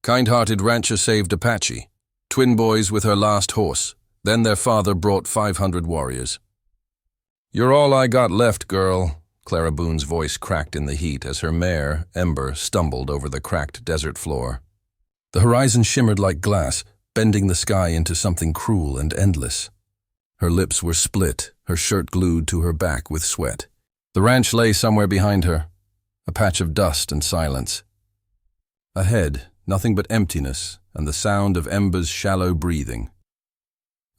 Kind-hearted rancher saved Apache, twin boys with her last horse. Then their father brought 500 warriors. "You're all I got left, girl." Clara Boone's voice cracked in the heat as her mare, Ember, stumbled over the cracked desert floor. The horizon shimmered like glass, bending the sky into something cruel and endless. Her lips were split, her shirt glued to her back with sweat. The ranch lay somewhere behind her, a patch of dust and silence. Ahead, nothing but emptiness and the sound of Ember's shallow breathing.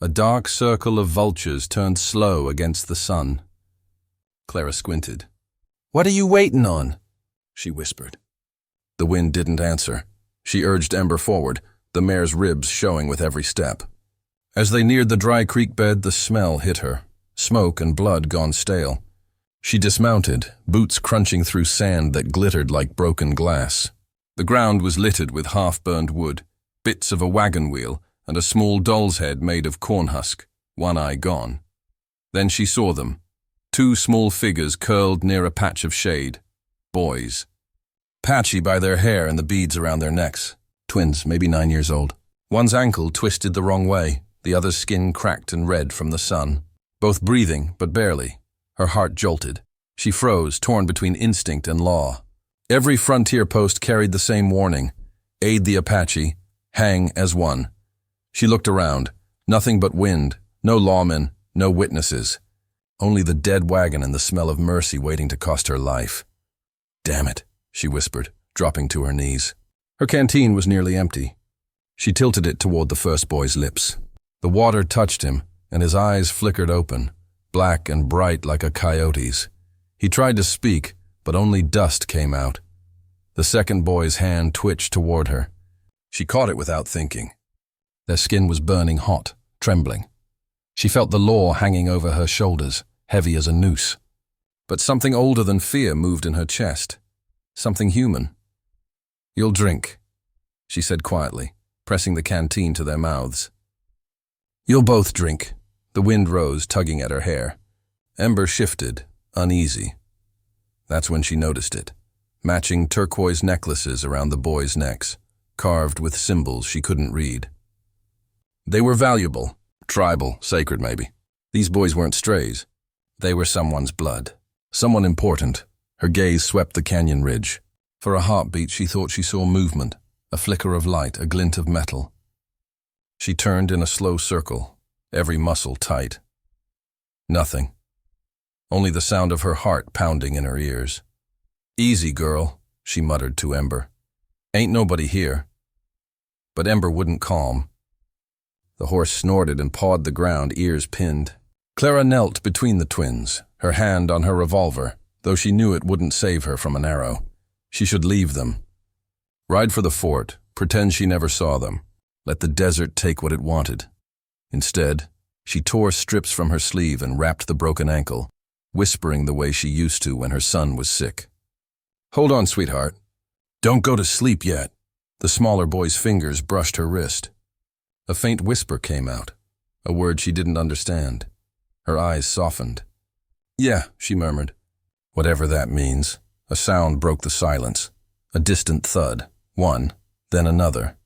A dark circle of vultures turned slow against the sun. Clara squinted. "What are you waiting on?" she whispered. The wind didn't answer. She urged Ember forward, the mare's ribs showing with every step. As they neared the dry creek bed, the smell hit her, smoke and blood gone stale. She dismounted, boots crunching through sand that glittered like broken glass. The ground was littered with half-burned wood, bits of a wagon wheel, and a small doll's head made of corn husk, one eye gone. Then she saw them, two small figures curled near a patch of shade. Boys. Patchy by their hair and the beads around their necks. Twins, maybe 9 years old. One's ankle twisted the wrong way, the other's skin cracked and red from the sun. Both breathing, but barely. Her heart jolted. She froze, torn between instinct and law. Every frontier post carried the same warning: aid the Apache, hang as one. She looked around. Nothing but wind, no lawmen, no witnesses. Only the dead wagon and the smell of mercy waiting to cost her life. "Damn it," she whispered, dropping to her knees. Her canteen was nearly empty. She tilted it toward the first boy's lips. The water touched him, and his eyes flickered open, black and bright like a coyote's. He tried to speak, but only dust came out. The second boy's hand twitched toward her. She caught it without thinking. Their skin was burning hot, trembling. She felt the law hanging over her shoulders, heavy as a noose. But something older than fear moved in her chest. Something human. "You'll drink," she said quietly, pressing the canteen to their mouths. "You'll both drink." The wind rose, tugging at her hair. Ember shifted, uneasy. That's when she noticed it. Matching turquoise necklaces around the boys' necks, carved with symbols she couldn't read. They were valuable, tribal, sacred maybe. These boys weren't strays. They were someone's blood. Someone important. Her gaze swept the canyon ridge. For a heartbeat, she thought she saw movement, a flicker of light, a glint of metal. She turned in a slow circle, every muscle tight. Nothing. Only the sound of her heart pounding in her ears. "Easy, girl," she muttered to Ember. "Ain't nobody here." But Ember wouldn't calm. The horse snorted and pawed the ground, ears pinned. Clara knelt between the twins, her hand on her revolver, though she knew it wouldn't save her from an arrow. She should leave them. Ride for the fort, pretend she never saw them. Let the desert take what it wanted. Instead, she tore strips from her sleeve and wrapped the broken ankle, whispering the way she used to when her son was sick. "Hold on, sweetheart. Don't go to sleep yet." The smaller boy's fingers brushed her wrist. A faint whisper came out, a word she didn't understand. Her eyes softened. "Yeah," she murmured. Whatever that means. A sound broke the silence. A distant thud. One, then another.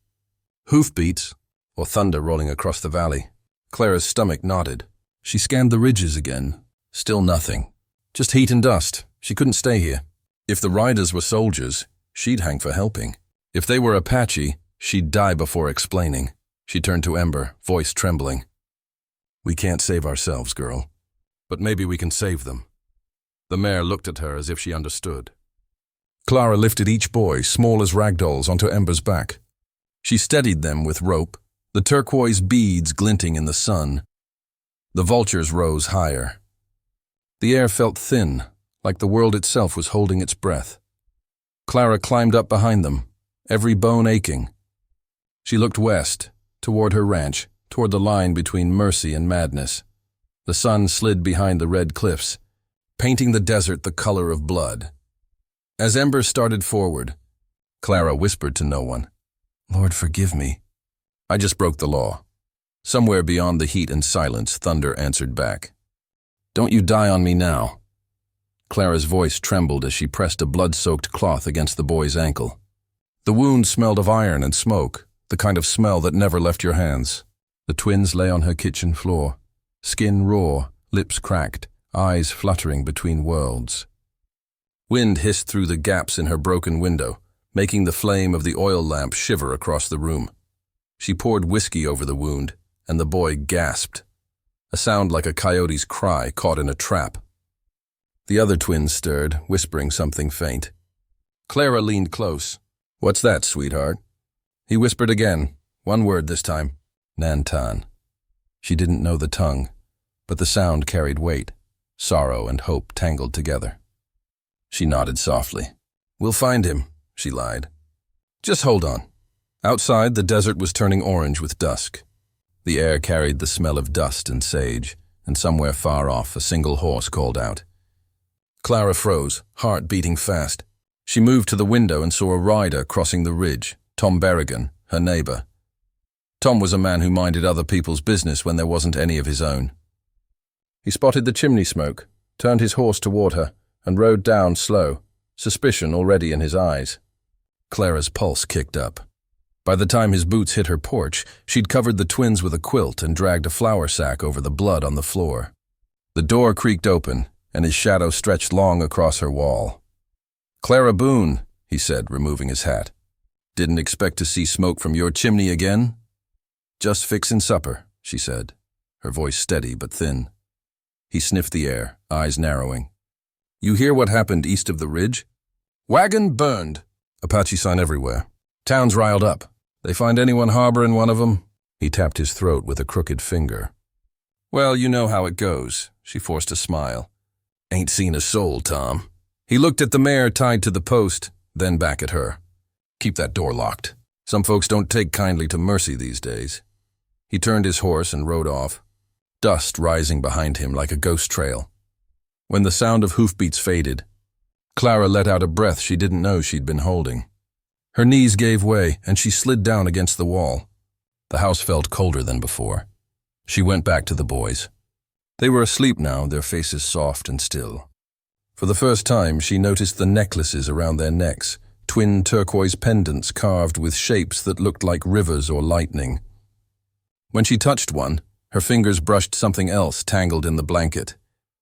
Hoofbeats, or thunder rolling across the valley. Clara's stomach knotted. She scanned the ridges again. Still nothing. Just heat and dust. She couldn't stay here. If the riders were soldiers, she'd hang for helping. If they were Apache, she'd die before explaining. She turned to Ember, voice trembling. "We can't save ourselves, girl. But maybe we can save them." The mare looked at her as if she understood. Clara lifted each boy, small as ragdolls, onto Ember's back. She steadied them with rope, the turquoise beads glinting in the sun. The vultures rose higher. The air felt thin, like the world itself was holding its breath. Clara climbed up behind them, every bone aching. She looked west, toward her ranch, toward the line between mercy and madness. The sun slid behind the red cliffs, painting the desert the color of blood. As Ember started forward, Clara whispered to no one, "Lord, forgive me. I just broke the law." Somewhere beyond the heat and silence, thunder answered back. "Don't you die on me now." Clara's voice trembled as she pressed a blood-soaked cloth against the boy's ankle. The wound smelled of iron and smoke, the kind of smell that never left your hands. The twins lay on her kitchen floor, skin raw, lips cracked, eyes fluttering between worlds. Wind hissed through the gaps in her broken window, making the flame of the oil lamp shiver across the room. She poured whiskey over the wound, and the boy gasped, a sound like a coyote's cry caught in a trap. The other twins stirred, whispering something faint. Clara leaned close. "What's that, sweetheart?" He whispered again, one word this time, Nantan. She didn't know the tongue, but the sound carried weight, sorrow and hope tangled together. She nodded softly. "We'll find him," she lied. "Just hold on." Outside, the desert was turning orange with dusk. The air carried the smell of dust and sage, and somewhere far off a single horse called out. Clara froze, heart beating fast. She moved to the window and saw a rider crossing the ridge, Tom Berrigan, her neighbor. Tom was a man who minded other people's business when there wasn't any of his own. He spotted the chimney smoke, turned his horse toward her, and rode down slow, suspicion already in his eyes. Clara's pulse kicked up. By the time his boots hit her porch, she'd covered the twins with a quilt and dragged a flour sack over the blood on the floor. The door creaked open, and his shadow stretched long across her wall. "Clara Boone," he said, removing his hat. "Didn't expect to see smoke from your chimney again?" "Just fixin' supper," she said, her voice steady but thin. He sniffed the air, eyes narrowing. "You hear what happened east of the ridge? Wagon burned. Apache sign everywhere. Town's riled up. They find anyone harboring one of 'em?" He tapped his throat with a crooked finger. "Well, you know how it goes," she forced a smile. "Ain't seen a soul, Tom." He looked at the mare tied to the post, then back at her. "Keep that door locked. Some folks don't take kindly to mercy these days." He turned his horse and rode off, dust rising behind him like a ghost trail. When the sound of hoofbeats faded, Clara let out a breath she didn't know she'd been holding. Her knees gave way, and she slid down against the wall. The house felt colder than before. She went back to the boys. They were asleep now, their faces soft and still. For the first time, she noticed the necklaces around their necks, twin turquoise pendants carved with shapes that looked like rivers or lightning. When she touched one, her fingers brushed something else tangled in the blanket,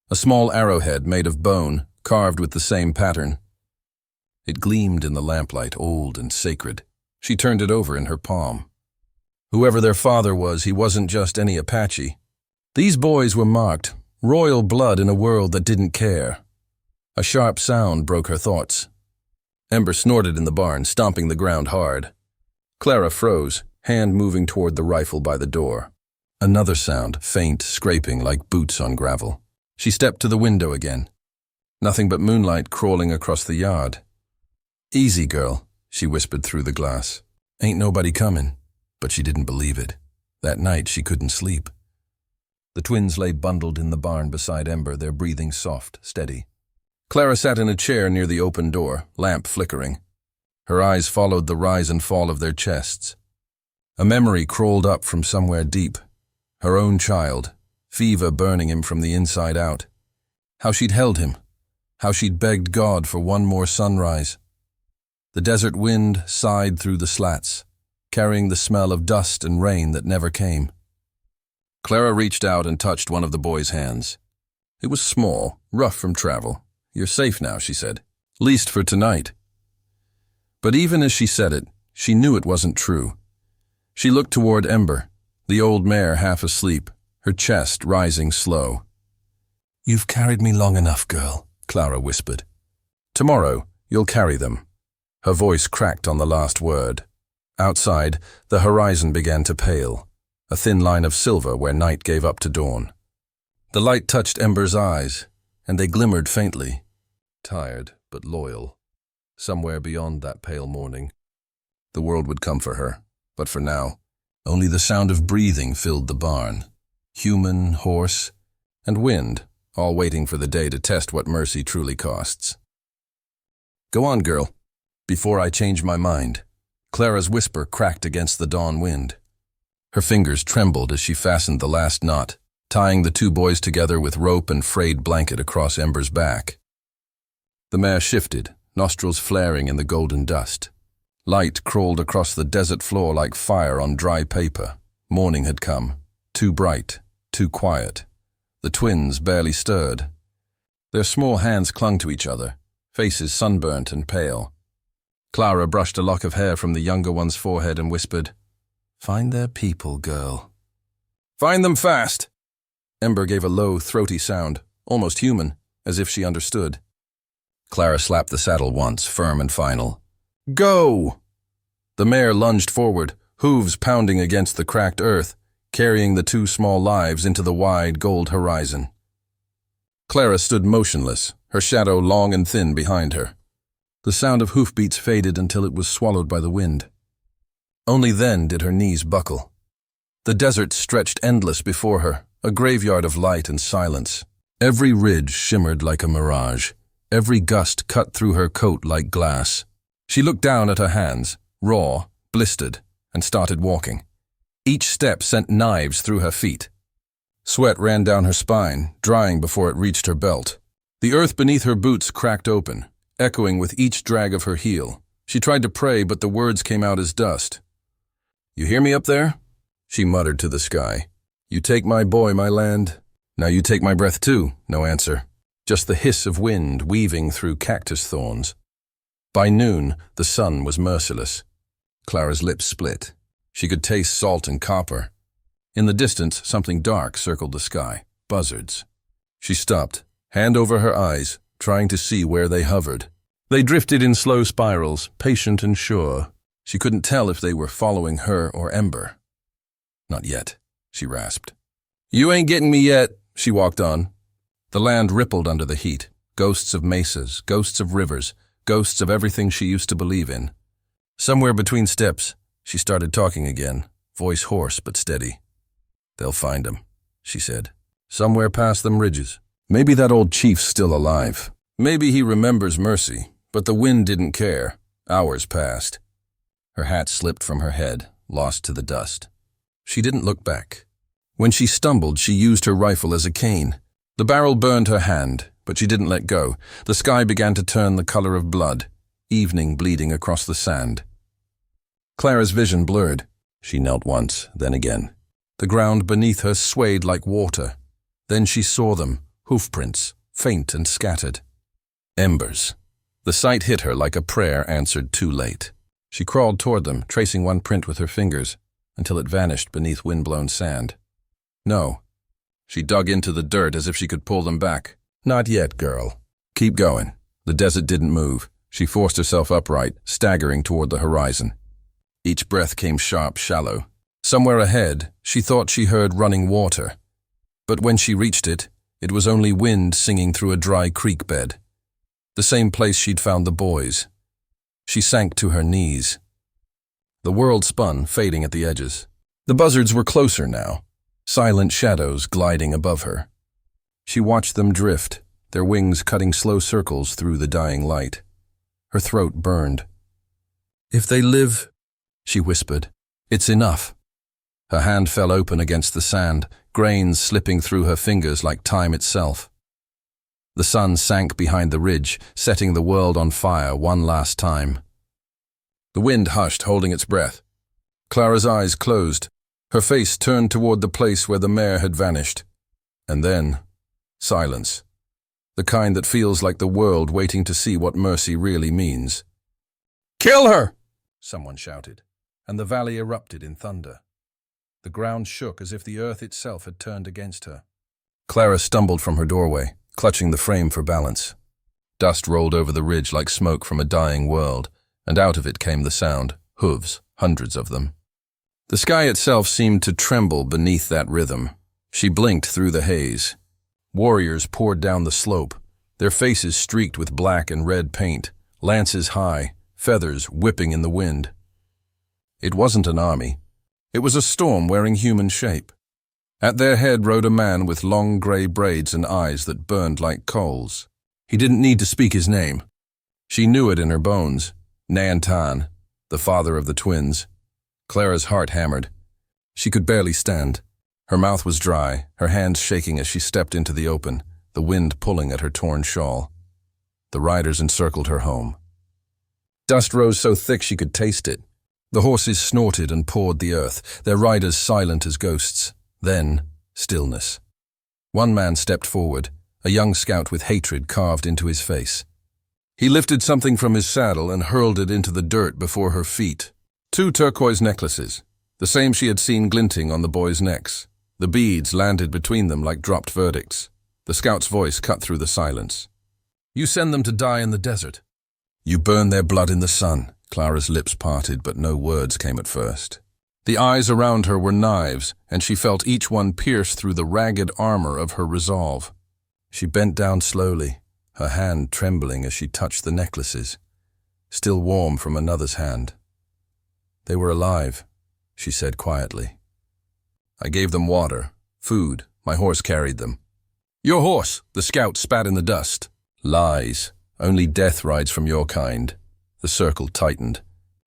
a small arrowhead made of bone, carved with the same pattern. It gleamed in the lamplight, old and sacred. She turned it over in her palm. Whoever their father was, he wasn't just any Apache. These boys were marked, royal blood in a world that didn't care. A sharp sound broke her thoughts. Ember snorted in the barn, stomping the ground hard. Clara froze, hand moving toward the rifle by the door. Another sound, faint, scraping like boots on gravel. She stepped to the window again. Nothing but moonlight crawling across the yard. "Easy, girl," she whispered through the glass. "Ain't nobody coming." But she didn't believe it. That night she couldn't sleep. The twins lay bundled in the barn beside Ember, their breathing soft, steady. Clara sat in a chair near the open door, lamp flickering. Her eyes followed the rise and fall of their chests. A memory crawled up from somewhere deep. Her own child, fever burning him from the inside out. How she'd held him. How she'd begged God for one more sunrise. The desert wind sighed through the slats, carrying the smell of dust and rain that never came. Clara reached out and touched one of the boy's hands. It was small, rough from travel. "You're safe now," she said. "Least for tonight." But even as she said it, she knew it wasn't true. She looked toward Ember, the old mare half asleep, her chest rising slow. "You've carried me long enough, girl," Clara whispered. "Tomorrow, you'll carry them." Her voice cracked on the last word. Outside, the horizon began to pale, a thin line of silver where night gave up to dawn. The light touched Ember's eyes, and they glimmered faintly. Tired, but loyal. Somewhere beyond that pale morning. The world would come for her, but for now, only the sound of breathing filled the barn. Human, horse, and wind, all waiting for the day to test what mercy truly costs. "Go on, girl, before I change my mind." Clara's whisper cracked against the dawn wind. Her fingers trembled as she fastened the last knot, tying the two boys together with rope and frayed blanket across Ember's back. The mare shifted, nostrils flaring in the golden dust. Light crawled across the desert floor like fire on dry paper. Morning had come. Too bright, too quiet. The twins barely stirred. Their small hands clung to each other, faces sunburnt and pale. Clara brushed a lock of hair from the younger one's forehead and whispered, "Find their people, girl." "Find them fast!" Ember gave a low, throaty sound, almost human, as if she understood. Clara slapped the saddle once, firm and final. "Go!" The mare lunged forward, hooves pounding against the cracked earth, carrying the two small lives into the wide gold horizon. Clara stood motionless, her shadow long and thin behind her. The sound of hoofbeats faded until it was swallowed by the wind. Only then did her knees buckle. The desert stretched endless before her, a graveyard of light and silence. Every ridge shimmered like a mirage. Every gust cut through her coat like glass. She looked down at her hands, raw, blistered, and started walking. Each step sent knives through her feet. Sweat ran down her spine, drying before it reached her belt. The earth beneath her boots cracked open, echoing with each drag of her heel. She tried to pray, but the words came out as dust. "You hear me up there?" she muttered to the sky. "You take my boy, my land. Now you take my breath too." No answer. Just the hiss of wind weaving through cactus thorns. By noon, the sun was merciless. Clara's lips split. She could taste salt and copper. In the distance, something dark circled the sky. Buzzards. She stopped, hand over her eyes, trying to see where they hovered. They drifted in slow spirals, patient and sure. She couldn't tell if they were following her or Ember. "Not yet," she rasped. "You ain't getting me yet," she walked on. The land rippled under the heat. Ghosts of mesas, ghosts of rivers, ghosts of everything she used to believe in. Somewhere between steps, she started talking again, voice hoarse but steady. "They'll find him," she said. "Somewhere past them ridges. Maybe that old chief's still alive. Maybe he remembers mercy, but the wind didn't care. Hours passed." Her hat slipped from her head, lost to the dust. She didn't look back. When she stumbled, she used her rifle as a cane. The barrel burned her hand, but she didn't let go. The sky began to turn the color of blood, evening bleeding across the sand. Clara's vision blurred. She knelt once, then again. The ground beneath her swayed like water. Then she saw them, hoofprints, faint and scattered. Embers. The sight hit her like a prayer answered too late. She crawled toward them, tracing one print with her fingers, until it vanished beneath windblown sand. No. She dug into the dirt as if she could pull them back. "Not yet, girl. Keep going." The desert didn't move. She forced herself upright, staggering toward the horizon. Each breath came sharp, shallow. Somewhere ahead, she thought she heard running water. But when she reached it, it was only wind singing through a dry creek bed. The same place she'd found the boys. She sank to her knees. The world spun, fading at the edges. The buzzards were closer now, silent shadows gliding above her. She watched them drift, their wings cutting slow circles through the dying light. Her throat burned. "If they live," she whispered, "it's enough." Her hand fell open against the sand, grains slipping through her fingers like time itself. The sun sank behind the ridge, setting the world on fire one last time. The wind hushed, holding its breath. Clara's eyes closed. Her face turned toward the place where the mare had vanished. And then, silence. The kind that feels like the world waiting to see what mercy really means. "Kill her!" someone shouted, and the valley erupted in thunder. The ground shook as if the earth itself had turned against her. Clara stumbled from her doorway, clutching the frame for balance. Dust rolled over the ridge like smoke from a dying world, and out of it came the sound, hooves, hundreds of them. The sky itself seemed to tremble beneath that rhythm. She blinked through the haze. Warriors poured down the slope, their faces streaked with black and red paint, lances high, feathers whipping in the wind. It wasn't an army. It was a storm wearing human shape. At their head rode a man with long gray braids and eyes that burned like coals. He didn't need to speak his name. She knew it in her bones. Nantan, the father of the twins. Clara's heart hammered. She could barely stand. Her mouth was dry, her hands shaking as she stepped into the open, the wind pulling at her torn shawl. The riders encircled her home. Dust rose so thick she could taste it. The horses snorted and pawed the earth, their riders silent as ghosts. Then, stillness. One man stepped forward, a young scout with hatred carved into his face. He lifted something from his saddle and hurled it into the dirt before her feet. 2 turquoise necklaces, the same she had seen glinting on the boys' necks. The beads landed between them like dropped verdicts. The scout's voice cut through the silence. "You send them to die in the desert. You burn their blood in the sun." Clara's lips parted, but no words came at first. The eyes around her were knives, and she felt each one pierce through the ragged armor of her resolve. She bent down slowly, her hand trembling as she touched the necklaces, still warm from another's hand. "They were alive," she said quietly. "I gave them water, food. My horse carried them." "Your horse!" The scout spat in the dust. "Lies. Only death rides from your kind." The circle tightened.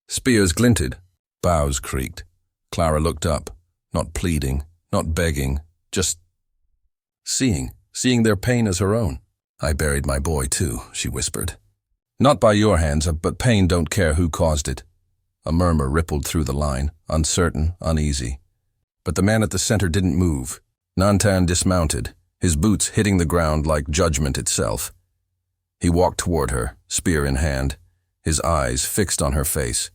Spears glinted. Bows creaked. Clara looked up, not pleading, not begging, just seeing their pain as her own. "I buried my boy too," she whispered. "Not by your hands, but pain don't care who caused it." A murmur rippled through the line, uncertain, uneasy. But the man at the center didn't move. Nantan dismounted, his boots hitting the ground like judgment itself. He walked toward her, spear in hand, his eyes fixed on her face.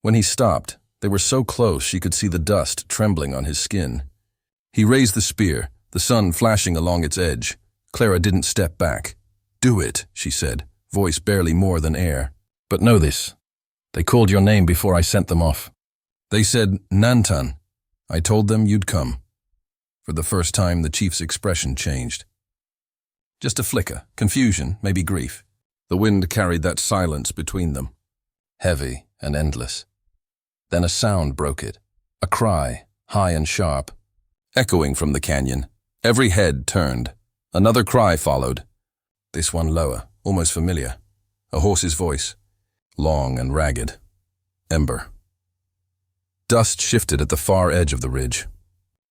When he stopped, they were so close she could see the dust trembling on his skin. He raised the spear, the sun flashing along its edge. Clara didn't step back. "Do it," she said, voice barely more than air. "But know this. They called your name before I sent them off. They said, 'Nantan.' I told them you'd come." For the first time, the chief's expression changed. Just a flicker, confusion, maybe grief. The wind carried that silence between them, heavy and endless. Then a sound broke it, a cry, high and sharp, echoing from the canyon. Every head turned. Another cry followed, this one lower, almost familiar. A horse's voice, long and ragged. Ember. Dust shifted at the far edge of the ridge.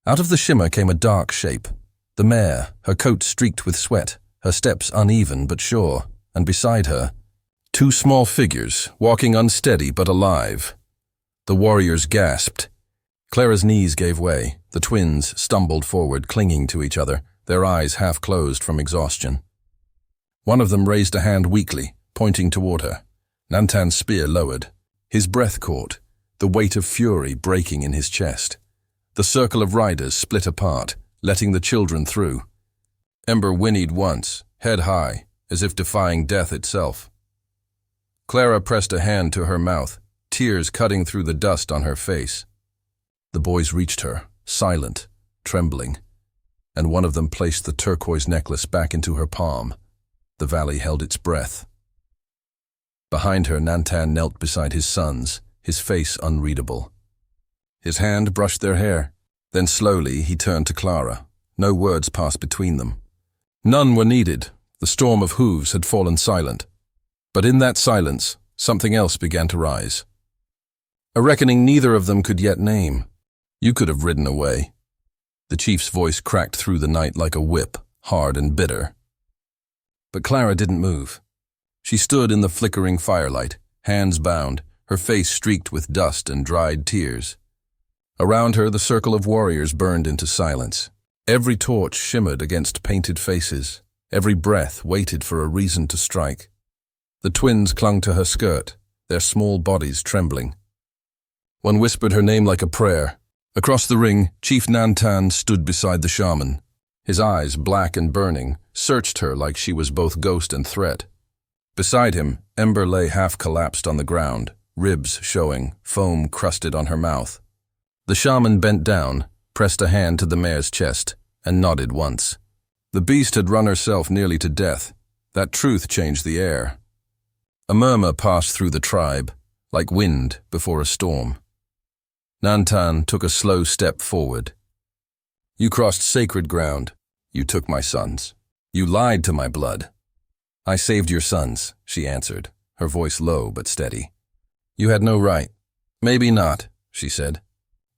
Out of the shimmer came a dark shape. The mare, her coat streaked with sweat, her steps uneven but sure, and beside her, 2 small figures, walking unsteady but alive. The warriors gasped. Clara's knees gave way. The twins stumbled forward, clinging to each other, their eyes half closed from exhaustion. One of them raised a hand weakly, pointing toward her. Nantan's spear lowered. His breath caught, the weight of fury breaking in his chest. The circle of riders split apart, letting the children through. Ember whinnied once, head high, as if defying death itself. Clara pressed a hand to her mouth, tears cutting through the dust on her face. The boys reached her, silent, trembling, and one of them placed the turquoise necklace back into her palm. The valley held its breath. Behind her, Nantan knelt beside his sons, his face unreadable. His hand brushed their hair. Then slowly he turned to Clara. No words passed between them. None were needed. The storm of hooves had fallen silent. But in that silence, something else began to rise. A reckoning neither of them could yet name. "You could have ridden away." The chief's voice cracked through the night like a whip, hard and bitter. But Clara didn't move. She stood in the flickering firelight, hands bound, her face streaked with dust and dried tears. Around her, the circle of warriors burned into silence. Every torch shimmered against painted faces. Every breath waited for a reason to strike. The twins clung to her skirt, their small bodies trembling. One whispered her name like a prayer. Across the ring, Chief Nantan stood beside the shaman. His eyes, black and burning, searched her like she was both ghost and threat. Beside him, Ember lay half-collapsed on the ground, ribs showing, foam crusted on her mouth. The shaman bent down, pressed a hand to the mare's chest, and nodded once. The beast had run herself nearly to death. That truth changed the air. A murmur passed through the tribe, like wind before a storm. Nantan took a slow step forward. "You crossed sacred ground. You took my sons. You lied to my blood." "I saved your sons," she answered, her voice low but steady. "You had no right." "Maybe not," she said.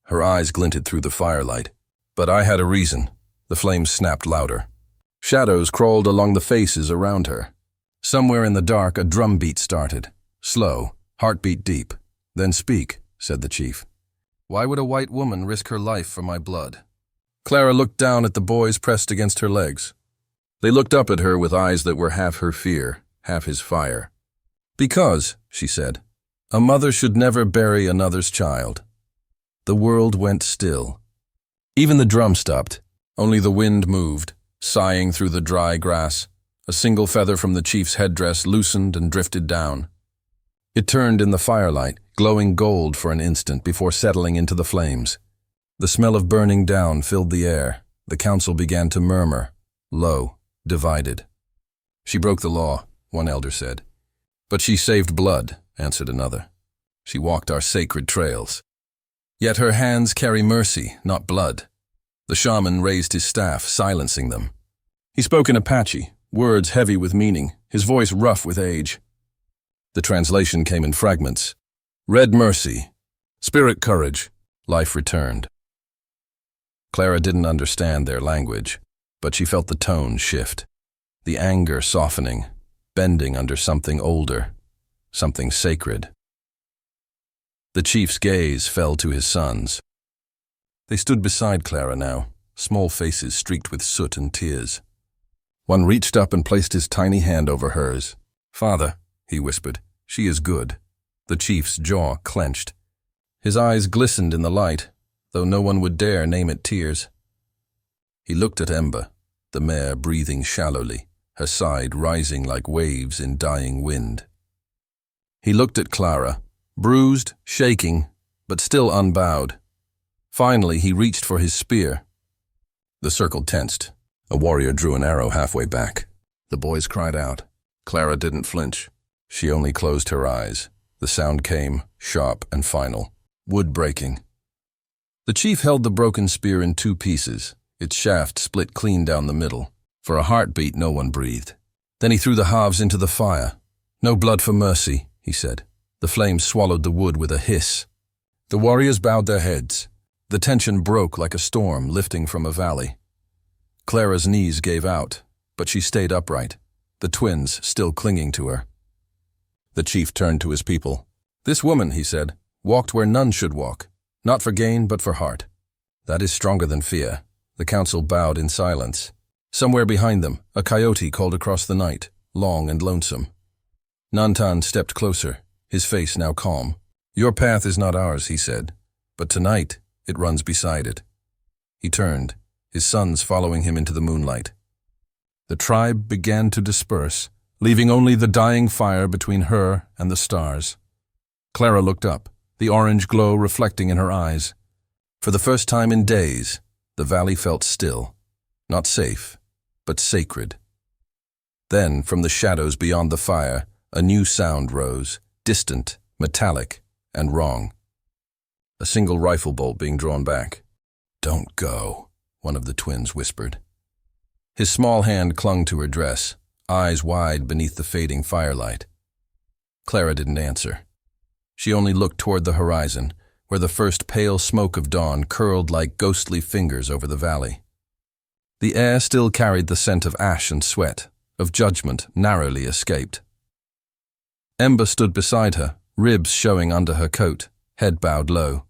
Her eyes glinted through the firelight. "But I had a reason." The flames snapped louder. Shadows crawled along the faces around her. Somewhere in the dark, a drumbeat started. Slow, heartbeat deep. Then speak, said the chief. Why would a white woman risk her life for my blood? Clara looked down at the boys pressed against her legs. They looked up at her with eyes that were half her fear, half his fire. Because, she said, a mother should never bury another's child. The world went still. Even the drum stopped. Only the wind moved, sighing through the dry grass. A single feather from the chief's headdress loosened and drifted down. It turned in the firelight, glowing gold for an instant before settling into the flames. The smell of burning down filled the air. The council began to murmur, low, divided. She broke the law, one elder said. But she saved blood, answered another. She walked our sacred trails. Yet her hands carry mercy, not blood. The shaman raised his staff, silencing them. He spoke in Apache, words heavy with meaning, his voice rough with age. The translation came in fragments. Red mercy, spirit courage, life returned. Clara didn't understand their language, but she felt the tone shift, the anger softening, bending under something older, something sacred. The chief's gaze fell to his sons. They stood beside Clara now, small faces streaked with soot and tears. One reached up and placed his tiny hand over hers. Father, he whispered, she is good. The chief's jaw clenched. His eyes glistened in the light, though no one would dare name it tears. He looked at Ember, the mare breathing shallowly, her side rising like waves in dying wind. He looked at Clara, bruised, shaking, but still unbowed. Finally, he reached for his spear. The circle tensed. A warrior drew an arrow halfway back. The boys cried out. Clara didn't flinch. She only closed her eyes. The sound came, sharp and final, wood breaking. The chief held the broken spear in two pieces, its shaft split clean down the middle. For a heartbeat, no one breathed. Then he threw the halves into the fire. No blood for mercy, he said. The flames swallowed the wood with a hiss. The warriors bowed their heads. The tension broke like a storm lifting from a valley. Clara's knees gave out, but she stayed upright, the twins still clinging to her. The chief turned to his people. This woman, he said, walked where none should walk, not for gain but for heart. That is stronger than fear. The council bowed in silence. Somewhere behind them, a coyote called across the night, long and lonesome. Nantan stepped closer, his face now calm. Your path is not ours, he said, but tonight it runs beside it. He turned, his sons following him into the moonlight. The tribe began to disperse, leaving only the dying fire between her and the stars. Clara looked up, the orange glow reflecting in her eyes. For the first time in days, the valley felt still, not safe, but sacred. Then, from the shadows beyond the fire, a new sound rose, distant, metallic, and wrong. A single rifle bolt being drawn back. Don't go, one of the twins whispered. His small hand clung to her dress, eyes wide beneath the fading firelight. Clara didn't answer. She only looked toward the horizon, where the first pale smoke of dawn curled like ghostly fingers over the valley. The air still carried the scent of ash and sweat, of judgment narrowly escaped. Ember stood beside her, ribs showing under her coat, head bowed low.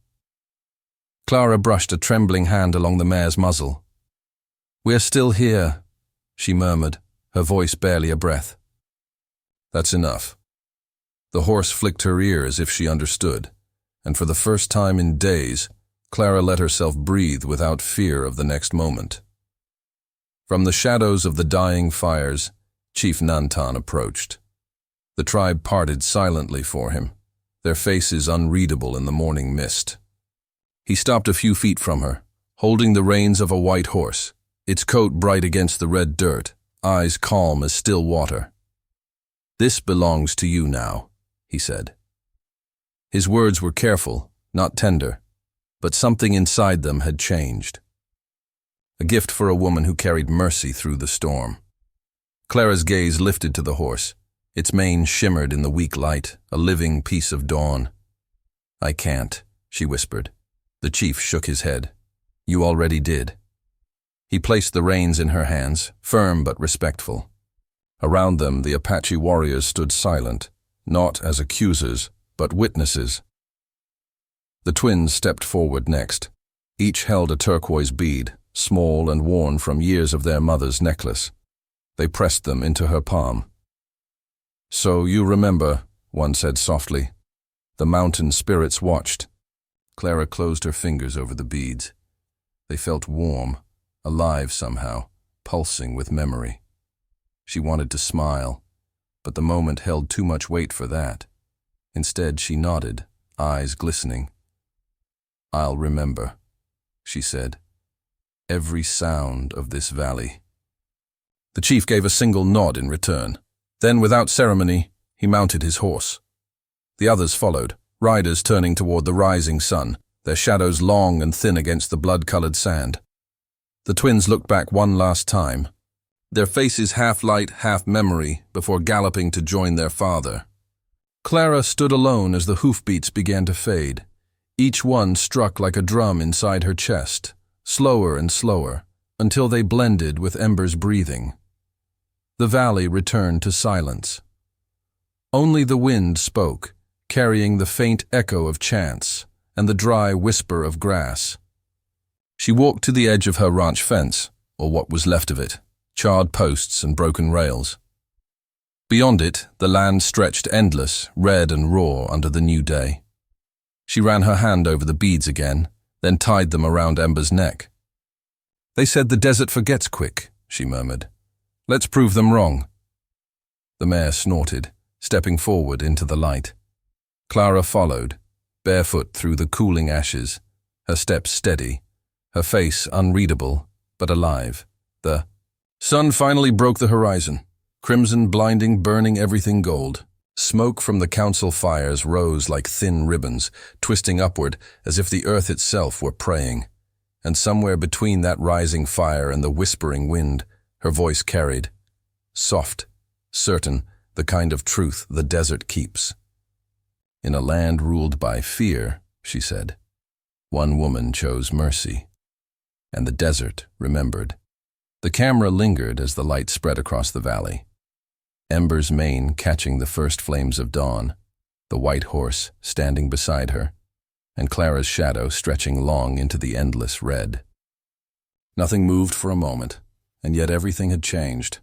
Clara brushed a trembling hand along the mare's muzzle. We're still here, she murmured, her voice barely a breath. That's enough. The horse flicked her ear as if she understood, and for the first time in days, Clara let herself breathe without fear of the next moment. From the shadows of the dying fires, Chief Nantan approached. The tribe parted silently for him, their faces unreadable in the morning mist. He stopped a few feet from her, holding the reins of a white horse, its coat bright against the red dirt, eyes calm as still water. This belongs to you now, he said. His words were careful, not tender, but something inside them had changed. A gift for a woman who carried mercy through the storm. Clara's gaze lifted to the horse. Its mane shimmered in the weak light, a living piece of dawn. I can't, she whispered. The chief shook his head. You already did. He placed the reins in her hands, firm but respectful. Around them, the Apache warriors stood silent, not as accusers, but witnesses. The twins stepped forward next. Each held a turquoise bead, small and worn from years of their mother's necklace. They pressed them into her palm. "So you remember," one said softly. "The mountain spirits watched." Clara closed her fingers over the beads. They felt warm, alive somehow, pulsing with memory. She wanted to smile, but the moment held too much weight for that. Instead, she nodded, eyes glistening. "I'll remember," she said. "Every sound of this valley." The chief gave a single nod in return. Then, without ceremony, he mounted his horse. The others followed, riders turning toward the rising sun, their shadows long and thin against the blood-colored sand. The twins looked back one last time, their faces half light, half memory, before galloping to join their father. Clara stood alone as the hoofbeats began to fade. Each one struck like a drum inside her chest, slower and slower, until they blended with Ember's breathing. The valley returned to silence. Only the wind spoke, carrying the faint echo of chants and the dry whisper of grass. She walked to the edge of her ranch fence, or what was left of it, charred posts and broken rails. Beyond it, the land stretched endless, red and raw under the new day. She ran her hand over the beads again, then tied them around Ember's neck. "They said the desert forgets quick," she murmured. "Let's prove them wrong." The mare snorted, stepping forward into the light. Clara followed, barefoot through the cooling ashes, her steps steady, her face unreadable, but alive. The sun finally broke the horizon, crimson blinding, burning everything gold. Smoke from the council fires rose like thin ribbons, twisting upward as if the earth itself were praying. And somewhere between that rising fire and the whispering wind, her voice carried, soft, certain, the kind of truth the desert keeps. "In a land ruled by fear," she said, "one woman chose mercy." And the desert remembered. The camera lingered as the light spread across the valley. Ember's mane catching the first flames of dawn, the white horse standing beside her, and Clara's shadow stretching long into the endless red. Nothing moved for a moment, and yet everything had changed.